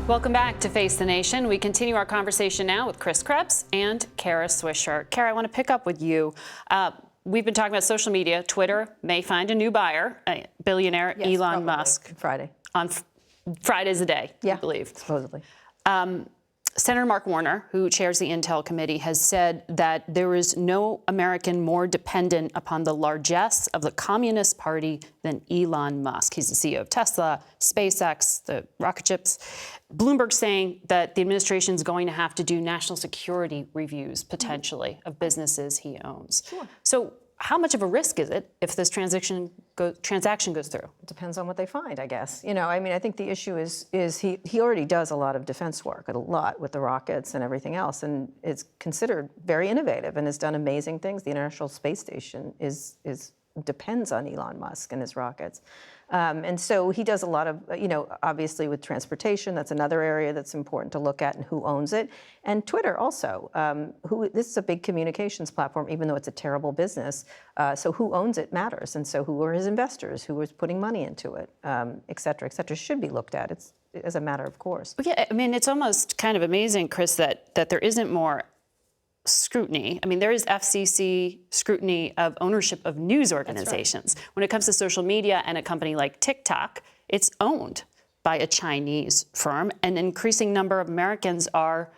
Welcome back to Face the Nation. We continue our conversation now with Chris Krebs and Kara Swisher. Kara, I want to pick up with you. We've been talking about social media. Twitter may find a new buyer, billionaire Elon Musk. Friday. On Friday's the day, I believe. Supposedly. Senator Mark Warner, who chairs the Intel Committee, has said that there is no American more dependent upon the largesse of the Communist Party than Elon Musk. He's the CEO of Tesla, SpaceX, the rocket ships. Bloomberg saying that the administration is going to have to do national security reviews, potentially, of businesses he owns. Sure. So how much of a risk is it if this transaction goes through? It depends on what they find, I guess. You know, I mean, I think the issue is he already does a lot of defense work, a lot with the rockets and everything else, and it's considered very innovative and has done amazing things. The International Space Station depends on Elon Musk and his rockets. And so he does a lot of, obviously with transportation, that's another area that's important to look at, and who owns it. And Twitter also, this is a big communications platform, even though it's a terrible business. So who owns it matters. And so who are his investors, who is putting money into it, et cetera, should be looked at. It's as a matter of course. Well, yeah, I mean, it's almost kind of amazing, Chris, that there isn't more scrutiny. I mean, there is FCC scrutiny of ownership of news organizations. Right. When it comes to social media and a company like TikTok, it's owned by a Chinese firm. An increasing number of Americans are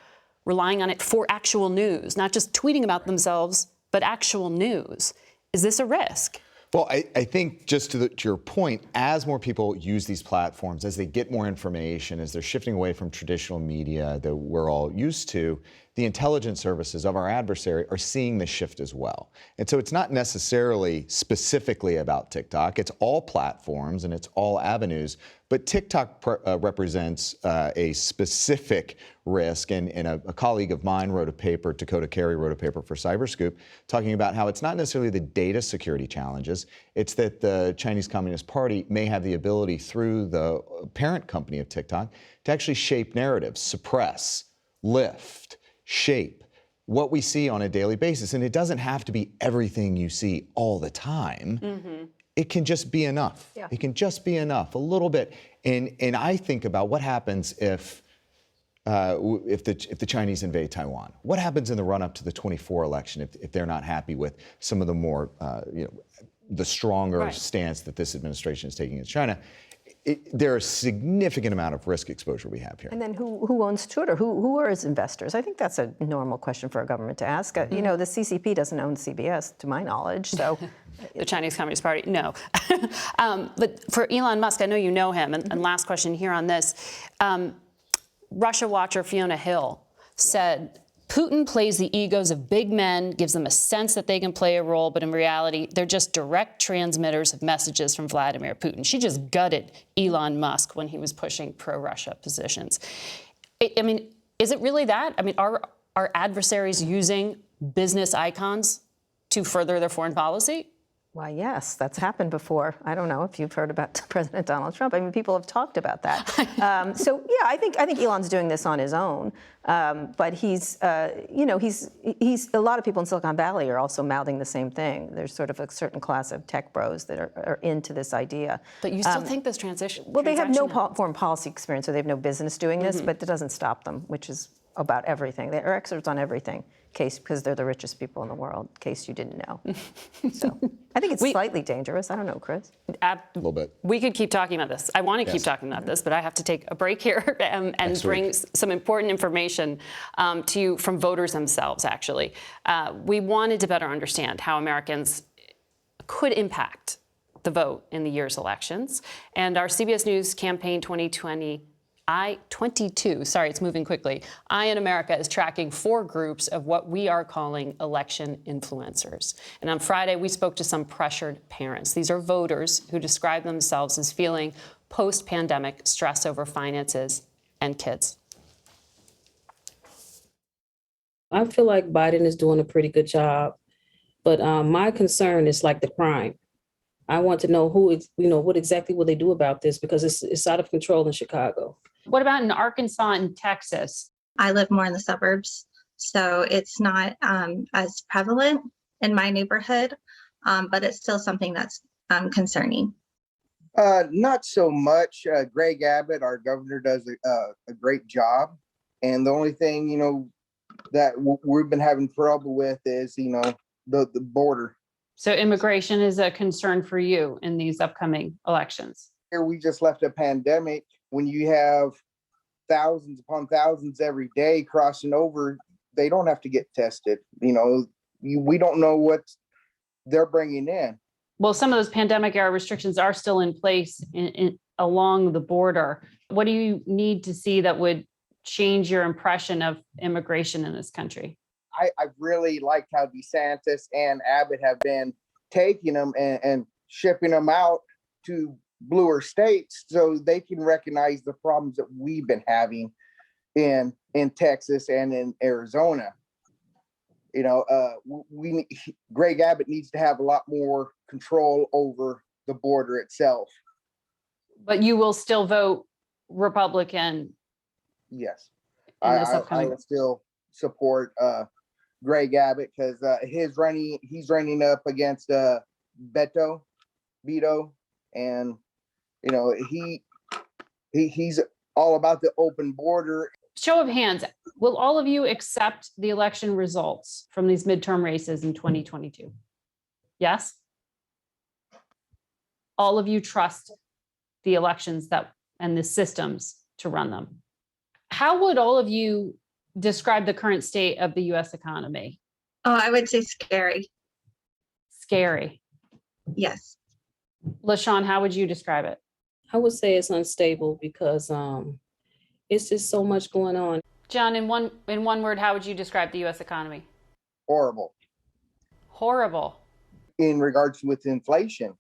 relying on it for actual news, not just tweeting about themselves, but actual news. Is this a risk? Well, I think just to your point, as more people use these platforms, as they get more information, as they're shifting away from traditional media that we're all used to, the intelligence services of our adversary are seeing this shift as well. And so it's not necessarily specifically about TikTok. It's all platforms and it's all avenues. But TikTok represents a specific risk. And a colleague of mine wrote a paper, Dakota Carey wrote a paper for Cyberscoop, talking about how it's not necessarily the data security challenges. It's that the Chinese Communist Party may have the ability through the parent company of TikTok to actually shape narratives, suppress, lift, shape what we see on a daily basis. And it doesn't have to be everything you see all the time. Mm-hmm. It can just be enough. Yeah. It can just be enough, a little bit. And I think about what happens if the Chinese invade Taiwan. What happens in the run-up to the 24 election if they're not happy with some of the more, the stronger stance that this administration is taking against China? There's a significant amount of risk exposure we have here. And then who owns Twitter? Who are is investors? I think that's a normal question for a government to ask. Mm-hmm. The CCP doesn't own CBS, to my knowledge. So, the Chinese Communist Party, no. But for Elon Musk, I know you know him. And last question here on this: Russia watcher Fiona Hill said Putin plays the egos of big men, gives them a sense that they can play a role, but in reality, they're just direct transmitters of messages from Vladimir Putin. She just gutted Elon Musk when he was pushing pro-Russia positions. I mean, is it really that? I mean, are our adversaries using business icons to further their foreign policy? Why, yes, that's happened before. I don't know if you've heard about President Donald Trump. I mean, people have talked about that. So, yeah, I think Elon's doing this on his own. But he's a lot of people in Silicon Valley are also mouthing the same thing. There's sort of a certain class of tech bros that are into this idea. But you still think this transition? Well, they have no foreign policy experience, so they have no business doing this. But it doesn't stop them, which is about everything. They're experts on everything. Because they're the richest people in the world, in case you didn't know. So I think it's slightly dangerous. I don't know, Chris. A little bit. We could keep talking about this. I want to keep talking about this, but I have to take a break here and bring some important information to you from voters themselves, actually. We wanted to better understand how Americans could impact the vote in the year's elections. And our CBS News Campaign 2020 I-22, sorry, it's moving quickly. I in America is tracking 4 groups of what we are calling election influencers. And on Friday, we spoke to some pressured parents. These are voters who describe themselves as feeling post-pandemic stress over finances and kids. I feel like Biden is doing a pretty good job, but my concern is like the crime. I want to know what exactly will they do about this, because it's out of control in Chicago. What about in Arkansas and Texas? I live more in the suburbs, so it's not as prevalent in my neighborhood, but it's still something that's concerning. Not so much. Greg Abbott, our governor, does a great job. And the only thing, that we've been having trouble with is, the border. So immigration is a concern for you in these upcoming elections. Here we just left a pandemic. When you have thousands upon thousands every day crossing over, they don't have to get tested. We don't know what they're bringing in. Well, some of those pandemic era restrictions are still in place along the border. What do you need to see that would change your impression of immigration in this country? I really liked how DeSantis and Abbott have been taking them and shipping them out to bluer states so they can recognize the problems that we've been having in Texas and in Arizona. Greg Abbott needs to have a lot more control over the border itself. But you will still vote Republican? Yes, I will still support Greg Abbott because he's running up against Beto, and he's all about the open border. Show of hands, will all of you accept the election results from these midterm races in 2022? Yes? All of you trust the elections and the systems to run them. How would all of you describe the current state of the US economy? Oh, I would say scary. Scary. Yes. LaShawn, how would you describe it? I would say it's unstable because it's just so much going on. John, in one word, how would you describe the US economy? Horrible. Horrible. In regards with inflation.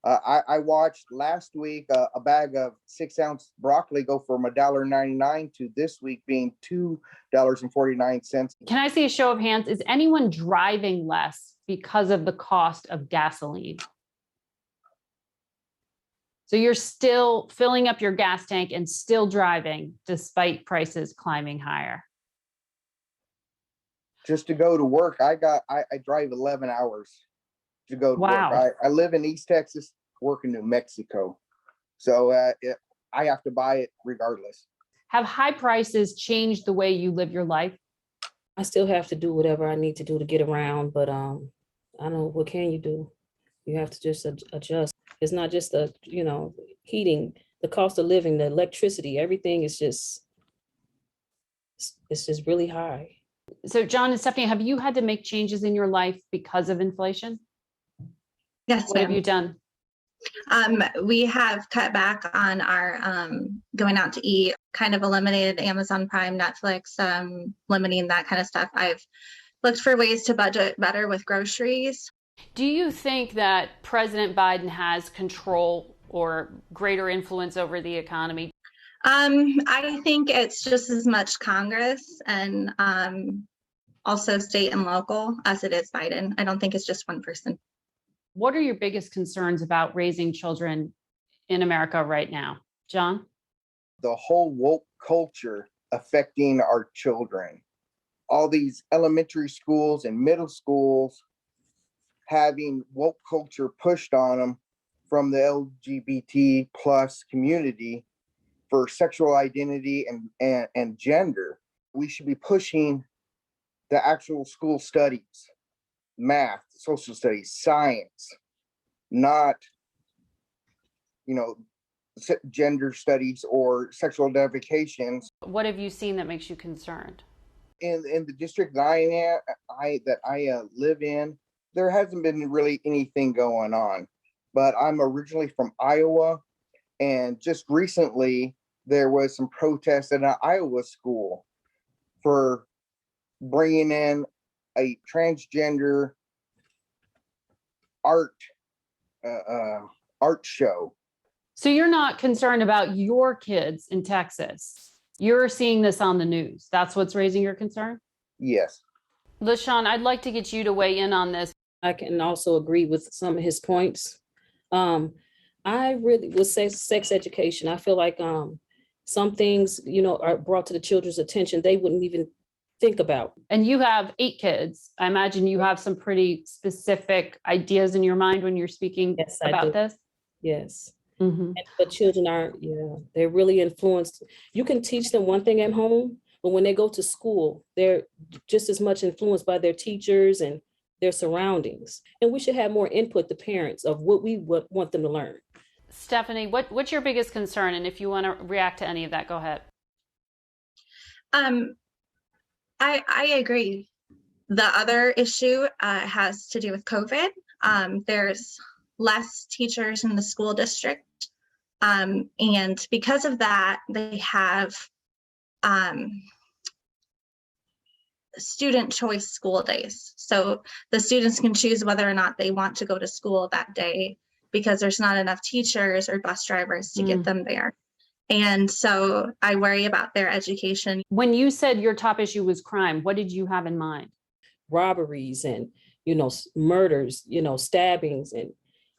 I watched last week a bag of 6-ounce broccoli go from $1.99 to this week being $2.49. Can I see a show of hands? Is anyone driving less because of the cost of gasoline? So you're still filling up your gas tank and still driving despite prices climbing higher. Just to go to work, I drive 11 hours to go to Wow. work. I live in East Texas, work in New Mexico. So I have to buy it regardless. Have high prices changed the way you live your life? I still have to do whatever I need to do to get around, but I don't know, what can you do? You have to just adjust. It's not just the, heating, the cost of living, the electricity, everything is it's just really high. So John and Stephanie, have you had to make changes in your life because of inflation? Yes, What have ma'am. you done? We have cut back on our going out to eat, kind of eliminated Amazon Prime, Netflix, limiting that kind of stuff. I've looked for ways to budget better with groceries. Do you think that President Biden has control or greater influence over the economy? I think it's just as much Congress and also state and local as it is Biden. I don't think it's just one person. What are your biggest concerns about raising children in America right now? John? The whole woke culture affecting our children. All these elementary schools and middle schools having woke culture pushed on them from the LGBT plus community for sexual identity and gender. We should be pushing the actual school studies, math, social studies, science, not, gender studies or sexual identifications. What have you seen that makes you concerned? In the district that I live in, there hasn't been really anything going on. But I'm originally from Iowa, and just recently there was some protests at an Iowa school for bringing in a transgender art show. So you're not concerned about your kids in Texas. You're seeing this on the news. That's what's raising your concern? Yes. LaShawn, I'd like to get you to weigh in on this. I can also agree with some of his points. I really would say sex education. I feel like some things, are brought to the children's attention they wouldn't even think about. And you have 8 kids. I imagine you have some pretty specific ideas in your mind when you're speaking Yes, I about do. this. Yes. But children are, they're really influenced. You can teach them one thing at home, but when they go to school, they're just as much influenced by their teachers and their surroundings. And we should have more input, the parents, of what we want them to learn. Stephanie, what's your biggest concern? And if you want to react to any of that, go ahead. I agree. The other issue has to do with COVID. There's less teachers in the school district. And because of that, they have student choice school days. So the students can choose whether or not they want to go to school that day because there's not enough teachers or bus drivers to get them there. And so I worry about their education. When you said your top issue was crime, what did you have in mind? Robberies and, murders, stabbings. And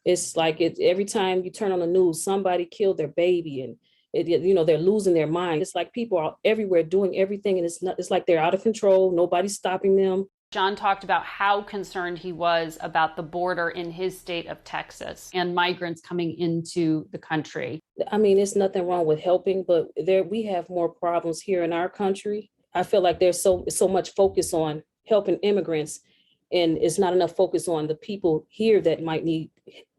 it's like every time you turn on the news, somebody killed their baby and, they're losing their mind. It's like people are everywhere doing everything. And it's like they're out of control. Nobody's stopping them. John talked about how concerned he was about the border in his state of Texas and migrants coming into the country. I mean, there's nothing wrong with helping, but we have more problems here in our country. I feel like there's so much focus on helping immigrants, and it's not enough focus on the people here that might need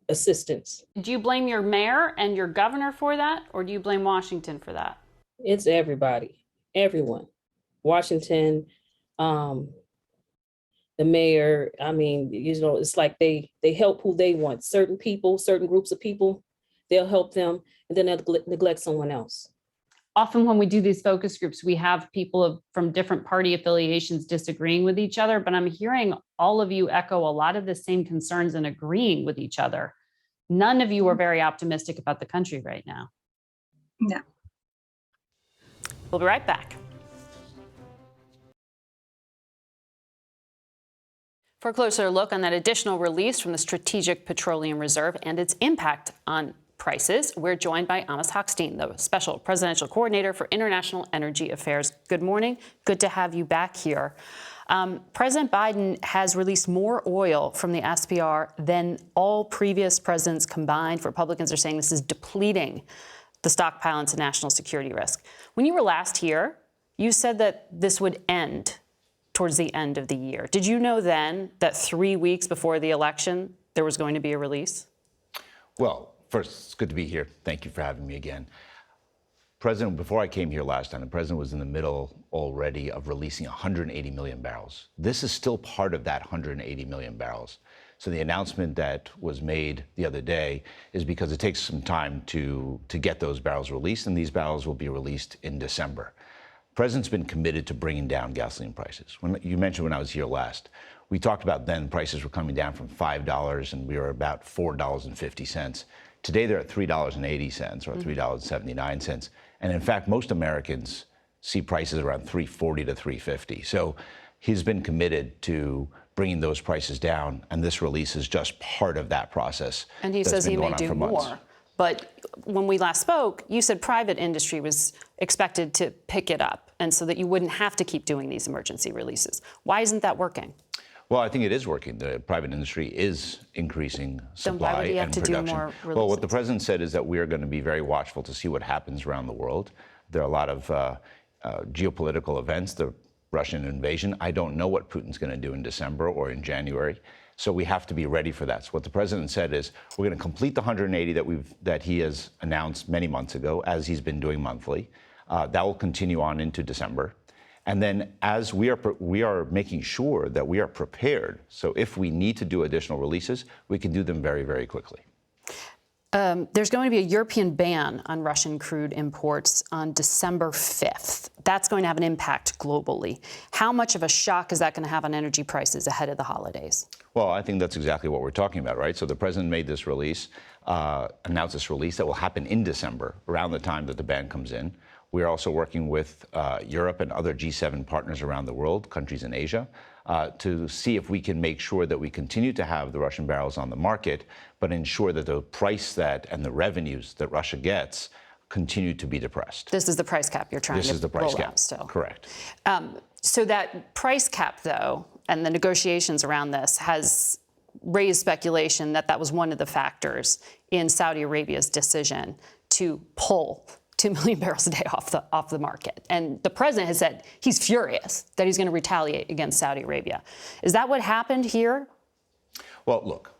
assistance. Do you blame your mayor and your governor for that, or do you blame Washington for that? It's everybody, everyone. Washington, the mayor, I mean, it's like they help who they want. Certain people, certain groups of people, they'll help them, and then they'll neglect someone else. Often when we do these focus groups, we have people from different party affiliations disagreeing with each other, but I'm hearing all of you echo a lot of the same concerns and agreeing with each other. None of you are very optimistic about the country right now. No. We'll be right back. For a closer look on that additional release from the Strategic Petroleum Reserve and its impact on prices, we're joined by Amos Hochstein, the Special Presidential Coordinator for International Energy Affairs. Good morning. Good to have you back here. President Biden has released more oil from the SPR than all previous presidents combined. Republicans are saying this is depleting the stockpile into national security risk. When you were last here, you said that this would end towards the end of the year. Did you know then that 3 weeks before the election, there was going to be a release? Well, first, it's good to be here. Thank you for having me again. Before I came here last time, the president was in the middle already of releasing 180 million barrels. This is still part of that 180 million barrels. So the announcement that was made the other day is because it takes some time to get those barrels released, and these barrels will be released in December. The president's been committed to bringing down gasoline prices. When you mentioned when I was here last, we talked about then prices were coming down from $5 and we were about $4.50. Today they're at $3.80 or $3.79. And in fact, most Americans see prices around $3.40 to $3.50. So he's been committed to bringing those prices down, and this release is just part of that process. And he says he may do more. But when we last spoke, you said private industry was expected to pick it up, and so that you wouldn't have to keep doing these emergency releases. Why isn't that working? Well, I think it is working. The private industry is increasing supply then why would he have and to production. Do more releases? Well, what the president said is that we are going to be very watchful to see what happens around the world. There are a lot of geopolitical events, the Russian invasion. I don't know what Putin's going to do in December or in January. So we have to be ready for that. So what the president said is we're going to complete the 180 that he has announced many months ago, as he's been doing monthly. That will continue on into December. And then as we are making sure that we are prepared, so if we need to do additional releases, we can do them very, very quickly. There's going to be a European ban on Russian crude imports on December 5th. That's going to have an impact globally. How much of a shock is that going to have on energy prices ahead of the holidays? Well, I think that's exactly what we're talking about, right? So the president made this release, announced this release that will happen in December, around the time that the ban comes in. We're also working with Europe and other G7 partners around the world, countries in Asia, to see if we can make sure that we continue to have the Russian barrels on the market, but ensure that the price and the revenues that Russia gets continue to be depressed. This is the price cap you're trying to roll out. This is the price cap, still. Correct. So that price cap, though, and the negotiations around this has raised speculation that that was one of the factors in Saudi Arabia's decision to pull 2 million barrels a day off the market. And the president has said he's furious that he's going to retaliate against Saudi Arabia. Is that what happened here? Well, look,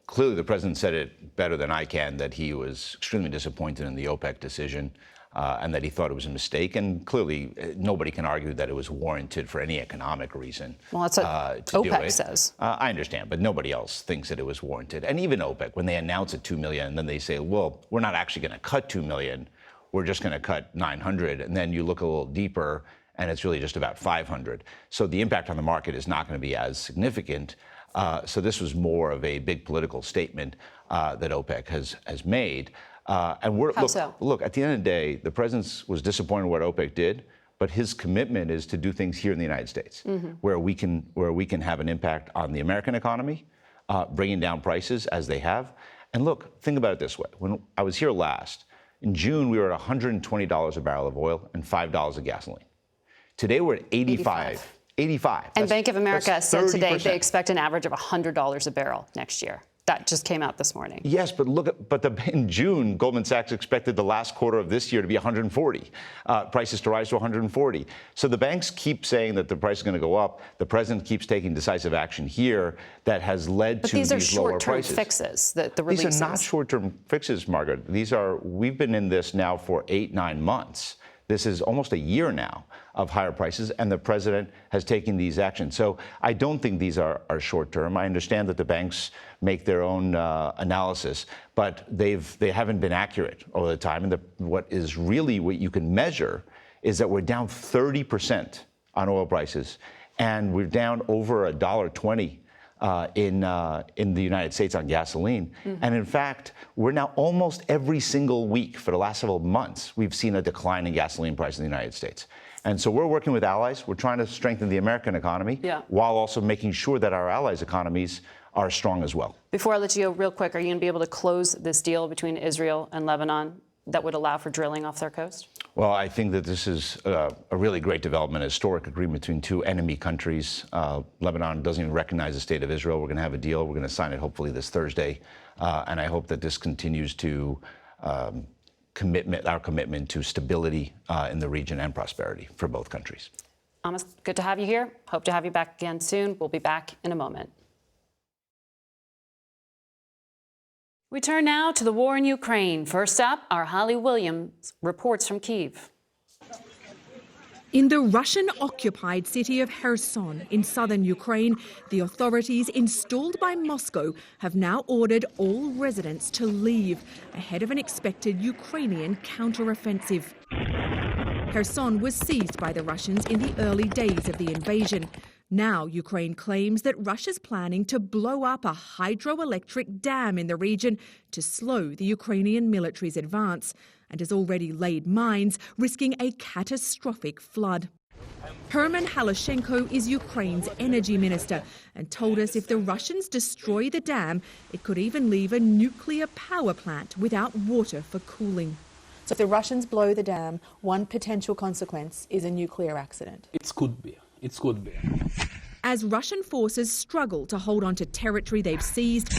clearly the president said it better than I can, that he was extremely disappointed in the OPEC decision and that he thought it was a mistake. And clearly nobody can argue that it was warranted for any economic reason. Well, that's what OPEC says. I understand, but nobody else thinks that it was warranted. And even OPEC, when they announce it 2 million, and then they say, well, we're not actually going to cut 2 million. We're just going to cut 900. And then you look a little deeper, and it's really just about 500. So the impact on the market is not going to be as significant. So this was more of a big political statement that OPEC has made. And look, at the end of the day, the president was disappointed in what OPEC did, but his commitment is to do things here in the United States, where we can have an impact on the American economy, bringing down prices as they have. And look, think about it this way. When I was here last, in June, we were at $120 a barrel of oil and $5 of gasoline. Today, we're at 85. 85. And Bank of America said today 30%. they expect an average of $100 a barrel next year. That just came out this morning. Yes, but in June, Goldman Sachs expected the last quarter of this year to be 140, prices to rise to 140. So the banks keep saying that the price is going to go up. The president keeps taking decisive action here that has led to these lower prices. These are short-term fixes, the releases. These are not short-term fixes, Margaret. We've been in this now for 8-9 months. This is almost a year now of higher prices, and the president has taken these actions. So I don't think these are short-term. I understand that the banks make their own analysis, but they haven't been accurate all the time. And what you can measure is that we're down 30% on oil prices, and we're down over $1.20 in the United States on gasoline. And in fact, we're now almost every single week for the last several months, we've seen a decline in gasoline prices in the United States. And so we're working with allies. We're trying to strengthen the American economy while also making sure that our allies' economies are strong as well. Before I let you go, real quick, are you going to be able to close this deal between Israel and Lebanon that would allow for drilling off their coast? Well, I think that this is a really great development, a historic agreement between two enemy countries. Lebanon doesn't even recognize the state of Israel. We're going to have a deal. We're going to sign it hopefully this Thursday. And I hope that this continues to our commitment to stability in the region and prosperity for both countries. Amos, good to have you here. Hope to have you back again soon. We'll be back in a moment. We turn now to the war in Ukraine. First up, our Holly Williams reports from Kyiv. In the Russian-occupied city of Kherson in southern Ukraine, the authorities installed by Moscow have now ordered all residents to leave ahead of an expected Ukrainian counteroffensive. Kherson was seized by the Russians in the early days of the invasion. Now Ukraine claims that Russia's planning to blow up a hydroelectric dam in the region to slow the Ukrainian military's advance, and has already laid mines, risking a catastrophic flood. Herman Halushenko is Ukraine's energy minister and told us if the Russians destroy the dam, it could even leave a nuclear power plant without water for cooling. So if the Russians blow the dam, one potential consequence is a nuclear accident. It could be. It could be. As Russian forces struggle to hold on to territory they've seized,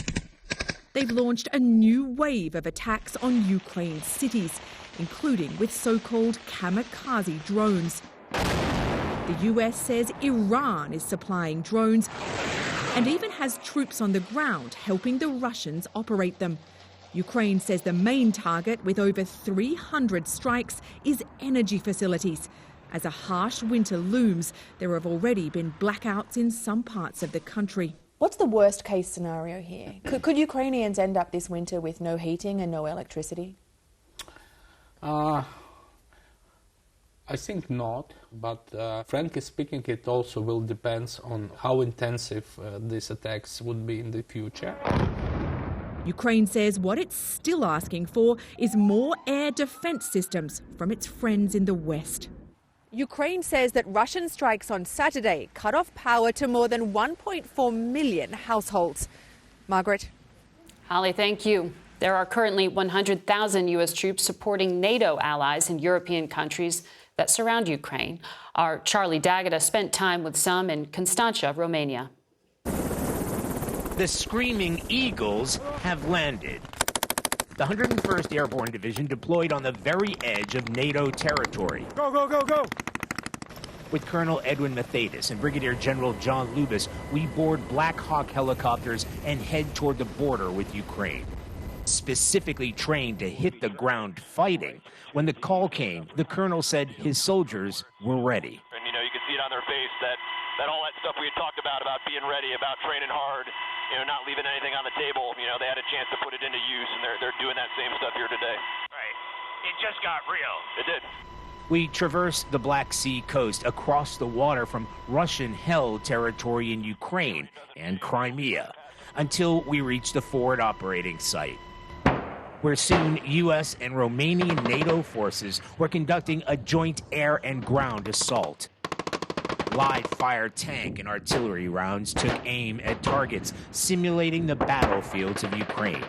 they've launched a new wave of attacks on Ukraine's cities, including with so-called kamikaze drones. The US says Iran is supplying drones and even has troops on the ground helping the Russians operate them. Ukraine says the main target, with over 300 strikes, is energy facilities. As a harsh winter looms, there have already been blackouts in some parts of the country. What's the worst case scenario here? Could Ukrainians end up this winter with no heating and no electricity? I think not, but frankly speaking, it also will depend on how intensive these attacks would be in the future. Ukraine says what it's still asking for is more air defense systems from its friends in the West. Ukraine says that Russian strikes on Saturday cut off power to more than 1.4 million households. Margaret? Holly, thank you. There are currently 100,000 U.S. troops supporting NATO allies in European countries that surround Ukraine. Our Charlie D'Agata spent time with some in Constanța, Romania. The Screaming Eagles have landed. The 101st Airborne Division deployed on the very edge of NATO territory. Go, go, go, go! With Colonel Edwin Mathaidis and Brigadier General John Lubis, we board Black Hawk helicopters and head toward the border with Ukraine. Specifically trained to hit the ground fighting. When the call came, the colonel said his soldiers were ready. And you can see it on their face that all that stuff we had talked about being ready, about training hard, not leaving anything on the table. They had a chance to put it into use, and they're doing that same stuff here today. Right. It just got real. It did. We traversed the Black Sea coast across the water from Russian-held territory in Ukraine and Crimea until we reached the forward operating site, where soon U.S. and Romanian NATO forces were conducting a joint air and ground assault. Live-fire tank and artillery rounds took aim at targets, simulating the battlefields of Ukraine.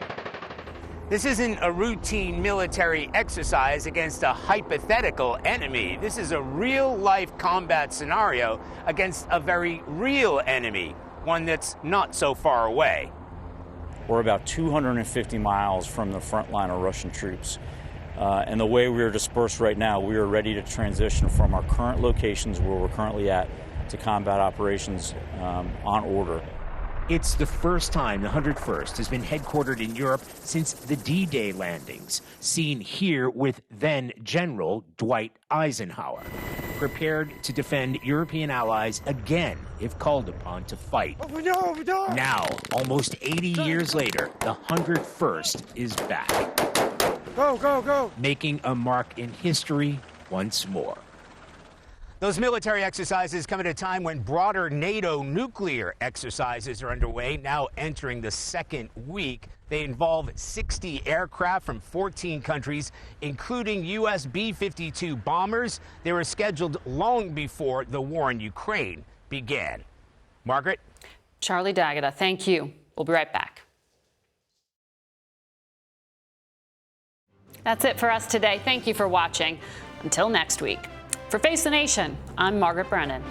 This isn't a routine military exercise against a hypothetical enemy. This is a real-life combat scenario against a very real enemy, one that's not so far away. We're about 250 miles from the front line of Russian troops. And the way we are dispersed right now, we are ready to transition from our current locations where we're currently at to combat operations on order. It's the first time the 101st has been headquartered in Europe since the D-Day landings, seen here with then General Dwight Eisenhower, prepared to defend European allies again if called upon to fight. Now, almost 80 years later, the 101st is back. Go, go, go! Making a mark in history once more. Those military exercises come at a time when broader NATO nuclear exercises are underway, now entering the second week. They involve 60 aircraft from 14 countries, including U.S. B-52 bombers. They were scheduled long before the war in Ukraine began. Margaret? Charlie D'Agata, thank you. We'll be right back. That's it for us today. Thank you for watching. Until next week. For Face the Nation, I'm Margaret Brennan.